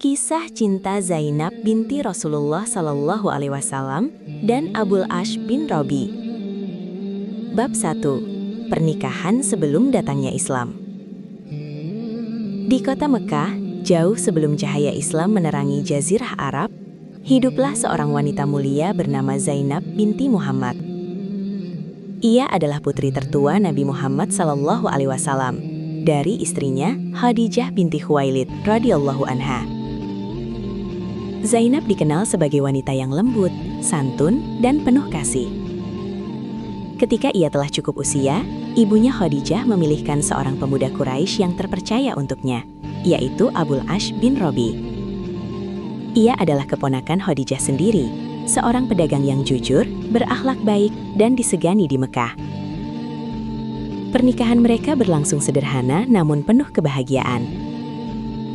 Kisah cinta Zainab binti Rasulullah Shallallahu Alaihi Wasallam dan Abul Ash bin Robi. Bab 1. Pernikahan sebelum datangnya Islam. Di kota Mekah, jauh sebelum cahaya Islam menerangi Jazirah Arab, hiduplah seorang wanita mulia bernama Zainab binti Muhammad. Ia adalah putri tertua Nabi Muhammad Shallallahu Alaihi Wasallam dari istrinya Khadijah binti Khuwailid radhiyallahu anha. Zainab dikenal sebagai wanita yang lembut, santun, dan penuh kasih. Ketika ia telah cukup usia, ibunya Khadijah memilihkan seorang pemuda Quraisy yang terpercaya untuknya, yaitu Abul Ash bin Robi. Ia adalah keponakan Khadijah sendiri, seorang pedagang yang jujur, berakhlak baik, dan disegani di Mekah. Pernikahan mereka berlangsung sederhana namun penuh kebahagiaan.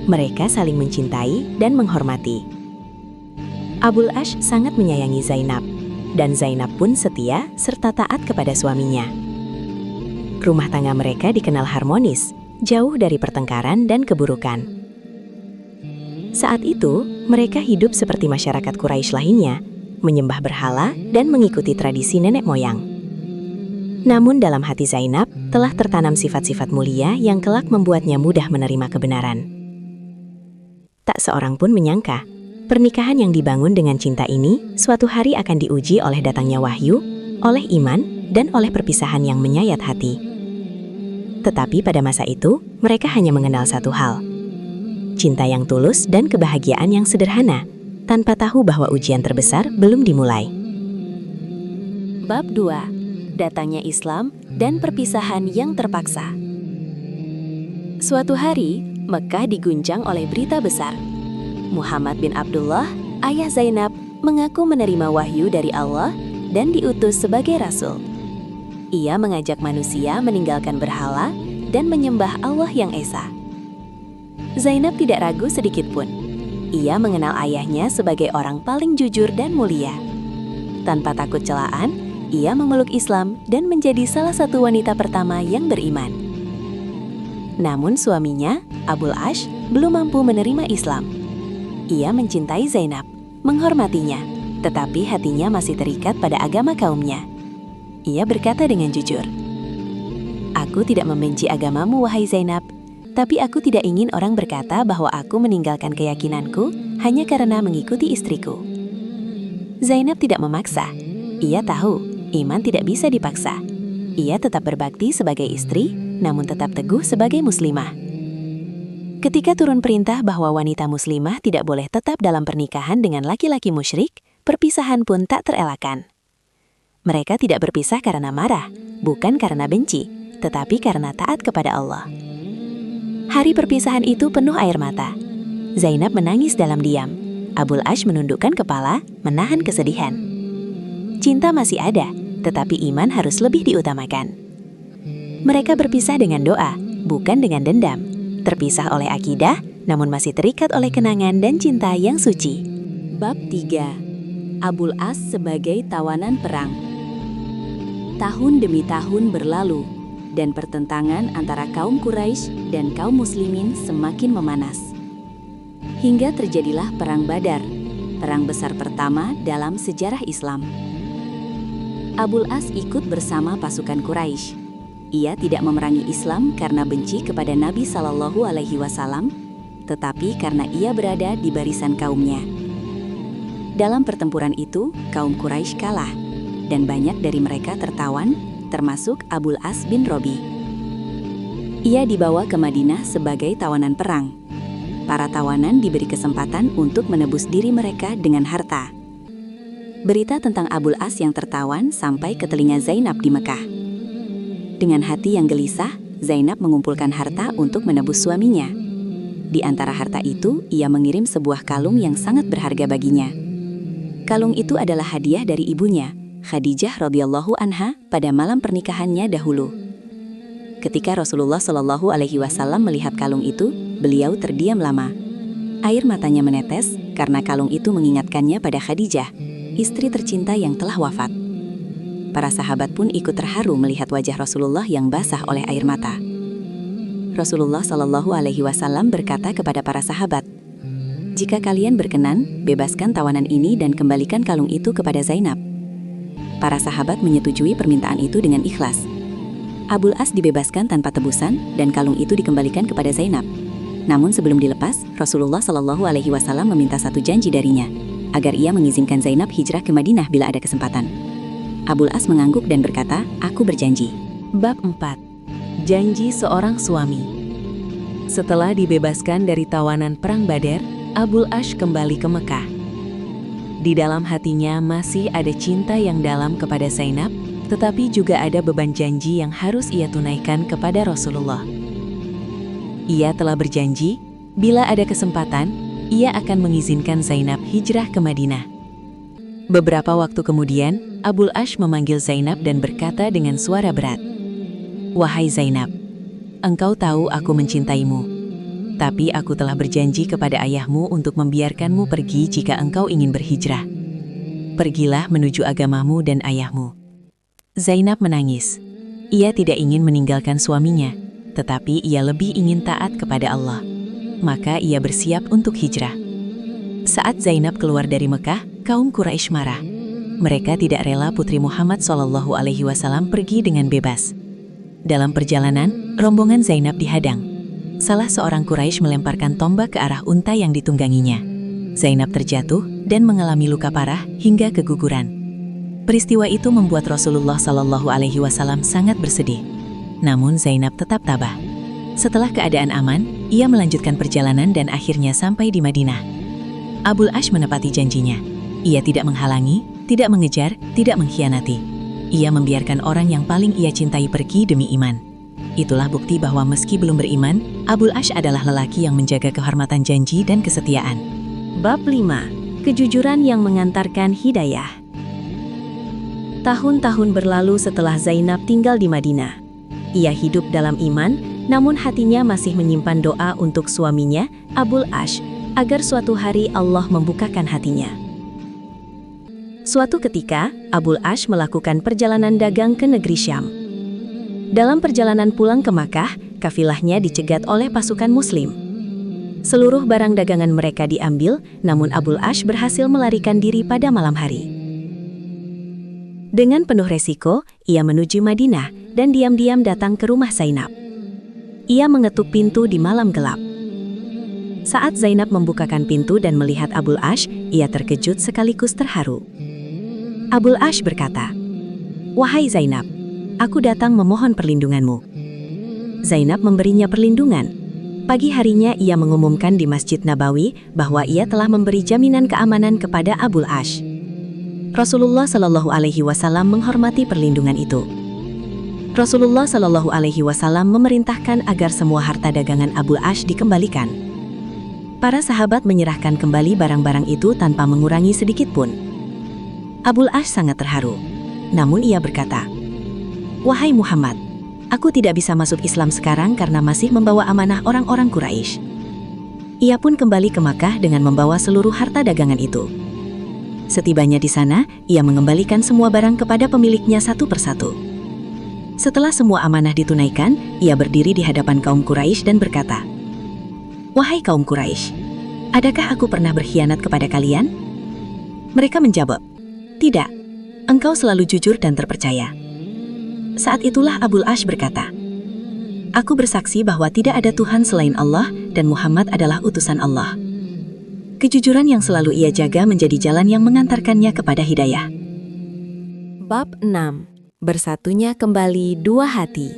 Mereka saling mencintai dan menghormati. Abul Ash sangat menyayangi Zainab, dan Zainab pun setia serta taat kepada suaminya. Rumah tangga mereka dikenal harmonis, jauh dari pertengkaran dan keburukan. Saat itu, mereka hidup seperti masyarakat Quraisy lainnya, menyembah berhala dan mengikuti tradisi nenek moyang. Namun dalam hati Zainab telah tertanam sifat-sifat mulia yang kelak membuatnya mudah menerima kebenaran. Tak seorang pun menyangka, pernikahan yang dibangun dengan cinta ini suatu hari akan diuji oleh datangnya wahyu, oleh iman, dan oleh perpisahan yang menyayat hati. Tetapi pada masa itu, mereka hanya mengenal satu hal: cinta yang tulus dan kebahagiaan yang sederhana, tanpa tahu bahwa ujian terbesar belum dimulai. Bab 2. Datangnya Islam dan perpisahan yang terpaksa. Suatu hari, Mekah diguncang oleh berita besar. Muhammad bin Abdullah, ayah Zainab, mengaku menerima wahyu dari Allah dan diutus sebagai rasul. Ia mengajak manusia meninggalkan berhala dan menyembah Allah yang Esa. Zainab tidak ragu sedikitpun. Ia mengenal ayahnya sebagai orang paling jujur dan mulia. Tanpa takut celaan, ia memeluk Islam dan menjadi salah satu wanita pertama yang beriman. Namun suaminya, Abul Ash, belum mampu menerima Islam. Ia mencintai Zainab, menghormatinya, tetapi hatinya masih terikat pada agama kaumnya. Ia berkata dengan jujur, "Aku tidak membenci agamamu, wahai Zainab, tapi aku tidak ingin orang berkata bahwa aku meninggalkan keyakinanku hanya karena mengikuti istriku." Zainab tidak memaksa. Ia tahu, iman tidak bisa dipaksa. Ia tetap berbakti sebagai istri, namun tetap teguh sebagai muslimah. Ketika turun perintah bahwa wanita muslimah tidak boleh tetap dalam pernikahan dengan laki-laki musyrik, perpisahan pun tak terelakkan. Mereka tidak berpisah karena marah, bukan karena benci, tetapi karena taat kepada Allah. Hari perpisahan itu penuh air mata. Zainab menangis dalam diam. Abul Ash menundukkan kepala, menahan kesedihan. Cinta masih ada, tetapi iman harus lebih diutamakan. Mereka berpisah dengan doa, bukan dengan dendam. Terpisah oleh akidah, namun masih terikat oleh kenangan dan cinta yang suci. Bab 3. Abul As sebagai tawanan perang. Tahun demi tahun berlalu, dan pertentangan antara kaum Quraisy dan kaum muslimin semakin memanas. Hingga terjadilah Perang Badar, perang besar pertama dalam sejarah Islam. Abul As ikut bersama pasukan Quraisy. Ia tidak memerangi Islam karena benci kepada Nabi Shallallahu Alaihi Wasallam, tetapi karena ia berada di barisan kaumnya. Dalam pertempuran itu, kaum Quraisy kalah, dan banyak dari mereka tertawan, termasuk Abul As bin Robi. Ia dibawa ke Madinah sebagai tawanan perang. Para tawanan diberi kesempatan untuk menebus diri mereka dengan harta. Berita tentang Abul As yang tertawan sampai ke telinga Zainab di Mekah. Dengan hati yang gelisah, Zainab mengumpulkan harta untuk menebus suaminya. Di antara harta itu, ia mengirim sebuah kalung yang sangat berharga baginya. Kalung itu adalah hadiah dari ibunya, Khadijah radhiyallahu anha, pada malam pernikahannya dahulu. Ketika Rasulullah Shallallahu Alaihi Wasallam melihat kalung itu, beliau terdiam lama. Air matanya menetes karena kalung itu mengingatkannya pada Khadijah, istri tercinta yang telah wafat. Para sahabat pun ikut terharu melihat wajah Rasulullah yang basah oleh air mata. Rasulullah Shallallahu Alaihi Wasallam berkata kepada para sahabat, "Jika kalian berkenan, bebaskan tawanan ini dan kembalikan kalung itu kepada Zainab." Para sahabat menyetujui permintaan itu dengan ikhlas. Abul As dibebaskan tanpa tebusan dan kalung itu dikembalikan kepada Zainab. Namun sebelum dilepas, Rasulullah Shallallahu Alaihi Wasallam meminta satu janji darinya, agar ia mengizinkan Zainab hijrah ke Madinah bila ada kesempatan. Abul As mengangguk dan berkata, "Aku berjanji." Bab 4. Janji seorang suami. Setelah dibebaskan dari tawanan Perang Badar, Abul As kembali ke Mekah. Di dalam hatinya masih ada cinta yang dalam kepada Zainab, tetapi juga ada beban janji yang harus ia tunaikan kepada Rasulullah. Ia telah berjanji, bila ada kesempatan, ia akan mengizinkan Zainab hijrah ke Madinah. Beberapa waktu kemudian, Abul As memanggil Zainab dan berkata dengan suara berat, "Wahai Zainab, engkau tahu aku mencintaimu. Tapi aku telah berjanji kepada ayahmu untuk membiarkanmu pergi jika engkau ingin berhijrah. Pergilah menuju agamamu dan ayahmu." Zainab menangis. Ia tidak ingin meninggalkan suaminya, tetapi ia lebih ingin taat kepada Allah. Maka ia bersiap untuk hijrah. Saat Zainab keluar dari Mekah, kaum Quraisy marah. Mereka tidak rela putri Muhammad SAW pergi dengan bebas. Dalam perjalanan, rombongan Zainab dihadang. Salah seorang Quraisy melemparkan tombak ke arah unta yang ditungganginya. Zainab terjatuh dan mengalami luka parah hingga keguguran. Peristiwa itu membuat Rasulullah SAW sangat bersedih. Namun Zainab tetap tabah. Setelah keadaan aman, ia melanjutkan perjalanan dan akhirnya sampai di Madinah. Abul As menepati janjinya. Ia tidak menghalangi, tidak mengejar, tidak mengkhianati. Ia membiarkan orang yang paling ia cintai pergi demi iman. Itulah bukti bahwa meski belum beriman, Abul As adalah lelaki yang menjaga kehormatan janji dan kesetiaan. Bab 5. Kejujuran yang mengantarkan hidayah. Tahun-tahun berlalu setelah Zainab tinggal di Madinah. Ia hidup dalam iman, namun hatinya masih menyimpan doa untuk suaminya, Abul As, agar suatu hari Allah membukakan hatinya. Suatu ketika, Abul As melakukan perjalanan dagang ke negeri Syam. Dalam perjalanan pulang ke Makkah, kafilahnya dicegat oleh pasukan Muslim. Seluruh barang dagangan mereka diambil, namun Abul As berhasil melarikan diri pada malam hari. Dengan penuh resiko, ia menuju Madinah dan diam-diam datang ke rumah Zainab. Ia mengetuk pintu di malam gelap. Saat Zainab membukakan pintu dan melihat Abul As, ia terkejut sekaligus terharu. Abul As berkata, "Wahai Zainab, aku datang memohon perlindunganmu." Zainab memberinya perlindungan. Pagi harinya ia mengumumkan di Masjid Nabawi bahwa ia telah memberi jaminan keamanan kepada Abul As. Rasulullah Shallallahu Alaihi Wasallam menghormati perlindungan itu. Rasulullah Shallallahu Alaihi Wasallam memerintahkan agar semua harta dagangan Abul As dikembalikan. Para sahabat menyerahkan kembali barang-barang itu tanpa mengurangi sedikit pun. Abul As sangat terharu. Namun ia berkata, "Wahai Muhammad, aku tidak bisa masuk Islam sekarang karena masih membawa amanah orang-orang Quraisy." Ia pun kembali ke Makkah dengan membawa seluruh harta dagangan itu. Setibanya di sana, ia mengembalikan semua barang kepada pemiliknya satu persatu. Setelah semua amanah ditunaikan, ia berdiri di hadapan kaum Quraisy dan berkata, "Wahai kaum Quraisy, adakah aku pernah berkhianat kepada kalian?" Mereka menjawab, "Tidak, engkau selalu jujur dan terpercaya." Saat itulah Abul As berkata, "Aku bersaksi bahwa tidak ada Tuhan selain Allah dan Muhammad adalah utusan Allah." Kejujuran yang selalu ia jaga menjadi jalan yang mengantarkannya kepada hidayah. Bab 6. Bersatunya kembali dua hati.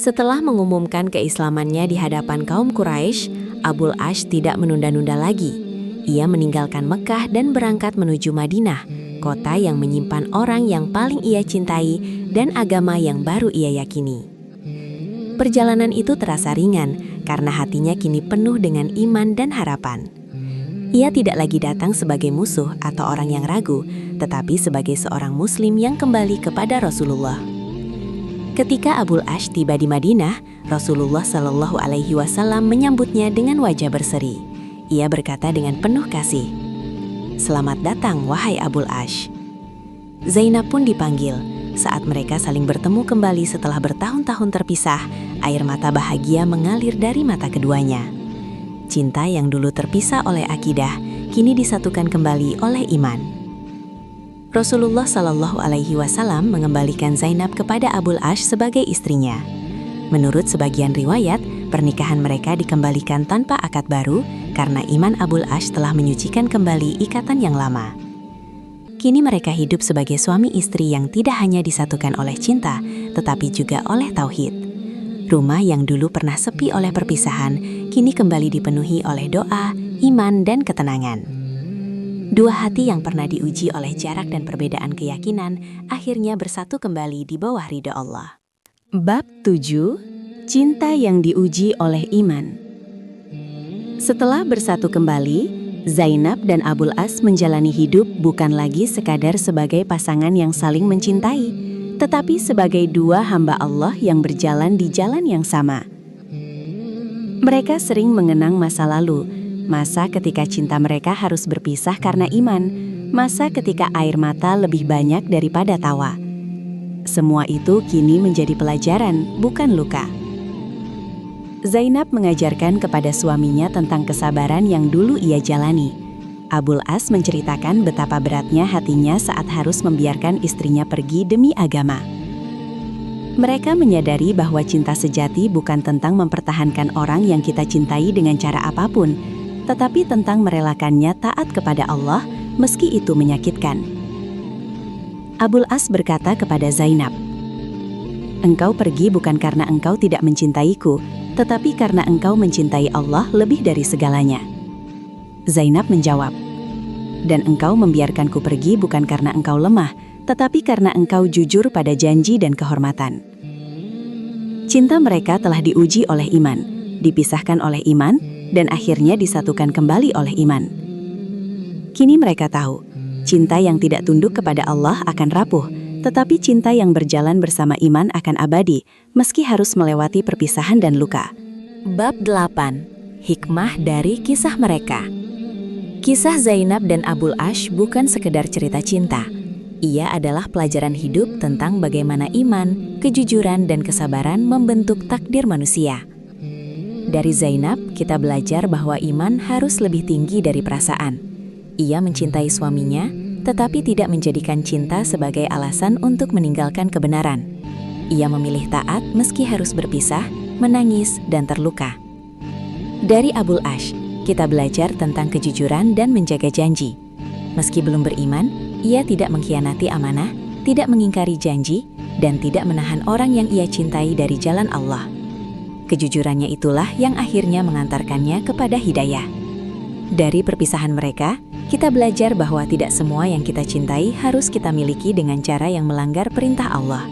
Setelah mengumumkan keislamannya di hadapan kaum Quraisy, Abul As tidak menunda-nunda lagi. Ia meninggalkan Mekah dan berangkat menuju Madinah, kota yang menyimpan orang yang paling ia cintai dan agama yang baru ia yakini. Perjalanan itu terasa ringan karena hatinya kini penuh dengan iman dan harapan. Ia tidak lagi datang sebagai musuh atau orang yang ragu, tetapi sebagai seorang Muslim yang kembali kepada Rasulullah. Ketika Abul As tiba di Madinah, Rasulullah Shallallahu Alaihi Wasallam menyambutnya dengan wajah berseri. Ia berkata dengan penuh kasih, "Selamat datang, wahai Abul As." Zainab pun dipanggil. Saat mereka saling bertemu kembali setelah bertahun-tahun terpisah, air mata bahagia mengalir dari mata keduanya. cinta yang dulu terpisah oleh akidah, kini disatukan kembali oleh iman. Rasulullah Shallallahu Alaihi Wasallam mengembalikan Zainab kepada Abul Ash sebagai istrinya. Menurut sebagian riwayat, pernikahan mereka dikembalikan tanpa akad baru karena iman Abul Ash telah menyucikan kembali ikatan yang lama. Kini mereka hidup sebagai suami istri yang tidak hanya disatukan oleh cinta, tetapi juga oleh tauhid. Rumah yang dulu pernah sepi oleh perpisahan, kini kembali dipenuhi oleh doa, iman, dan ketenangan. Dua hati yang pernah diuji oleh jarak dan perbedaan keyakinan, akhirnya bersatu kembali di bawah ridha Allah. Bab 7. Cinta yang diuji oleh iman. Setelah bersatu kembali, Zainab dan Abul As menjalani hidup bukan lagi sekadar sebagai pasangan yang saling mencintai, tetapi sebagai dua hamba Allah yang berjalan di jalan yang sama. Mereka sering mengenang masa lalu, masa ketika cinta mereka harus berpisah karena iman, masa ketika air mata lebih banyak daripada tawa. Semua itu kini menjadi pelajaran, bukan luka. Zainab mengajarkan kepada suaminya tentang kesabaran yang dulu ia jalani. Abul As menceritakan betapa beratnya hatinya saat harus membiarkan istrinya pergi demi agama. Mereka menyadari bahwa cinta sejati bukan tentang mempertahankan orang yang kita cintai dengan cara apapun, tetapi tentang merelakannya taat kepada Allah meski itu menyakitkan. Abul As berkata kepada Zainab, "Engkau pergi bukan karena engkau tidak mencintaiku, tetapi karena engkau mencintai Allah lebih dari segalanya." Zainab menjawab, "Dan engkau membiarkanku pergi bukan karena engkau lemah, tetapi karena engkau jujur pada janji dan kehormatan." Cinta mereka telah diuji oleh iman, dipisahkan oleh iman, dan akhirnya disatukan kembali oleh iman. Kini mereka tahu, cinta yang tidak tunduk kepada Allah akan rapuh, tetapi cinta yang berjalan bersama iman akan abadi, meski harus melewati perpisahan dan luka. Bab 8. Hikmah dari kisah mereka. Kisah Zainab dan Abul Ash bukan sekedar cerita cinta. Ia adalah pelajaran hidup tentang bagaimana iman, kejujuran, dan kesabaran membentuk takdir manusia. Dari Zainab, kita belajar bahwa iman harus lebih tinggi dari perasaan. Ia mencintai suaminya, tetapi tidak menjadikan cinta sebagai alasan untuk meninggalkan kebenaran. Ia memilih taat meski harus berpisah, menangis, dan terluka. Dari Abul Ash, kita belajar tentang kejujuran dan menjaga janji. Meski belum beriman, ia tidak mengkhianati amanah, tidak mengingkari janji, dan tidak menahan orang yang ia cintai dari jalan Allah. Kejujurannya itulah yang akhirnya mengantarkannya kepada hidayah. Dari perpisahan mereka, kita belajar bahwa tidak semua yang kita cintai harus kita miliki dengan cara yang melanggar perintah Allah.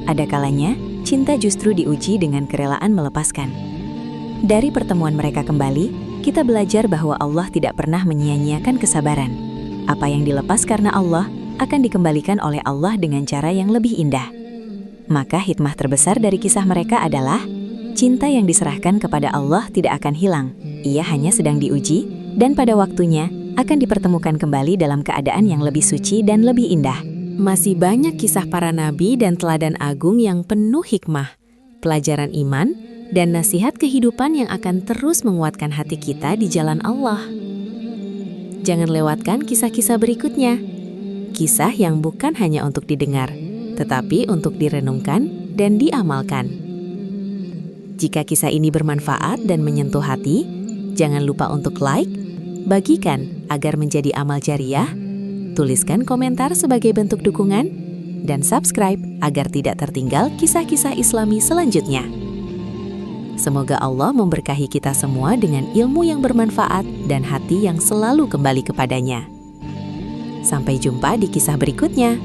Ada kalanya, cinta justru diuji dengan kerelaan melepaskan. Dari pertemuan mereka kembali, kita belajar bahwa Allah tidak pernah menyia-nyiakan kesabaran. Apa yang dilepas karena Allah, akan dikembalikan oleh Allah dengan cara yang lebih indah. Maka hikmah terbesar dari kisah mereka adalah, cinta yang diserahkan kepada Allah tidak akan hilang. Ia hanya sedang diuji, dan pada waktunya, akan dipertemukan kembali dalam keadaan yang lebih suci dan lebih indah. Masih banyak kisah para nabi dan teladan agung yang penuh hikmah, pelajaran iman, dan nasihat kehidupan yang akan terus menguatkan hati kita di jalan Allah. Jangan lewatkan kisah-kisah berikutnya. Kisah yang bukan hanya untuk didengar, tetapi untuk direnungkan dan diamalkan. Jika kisah ini bermanfaat dan menyentuh hati, jangan lupa untuk like, bagikan agar menjadi amal jariah, tuliskan komentar sebagai bentuk dukungan, dan subscribe agar tidak tertinggal kisah-kisah Islami selanjutnya. Semoga Allah memberkahi kita semua dengan ilmu yang bermanfaat dan hati yang selalu kembali kepadanya. Sampai jumpa di kisah berikutnya.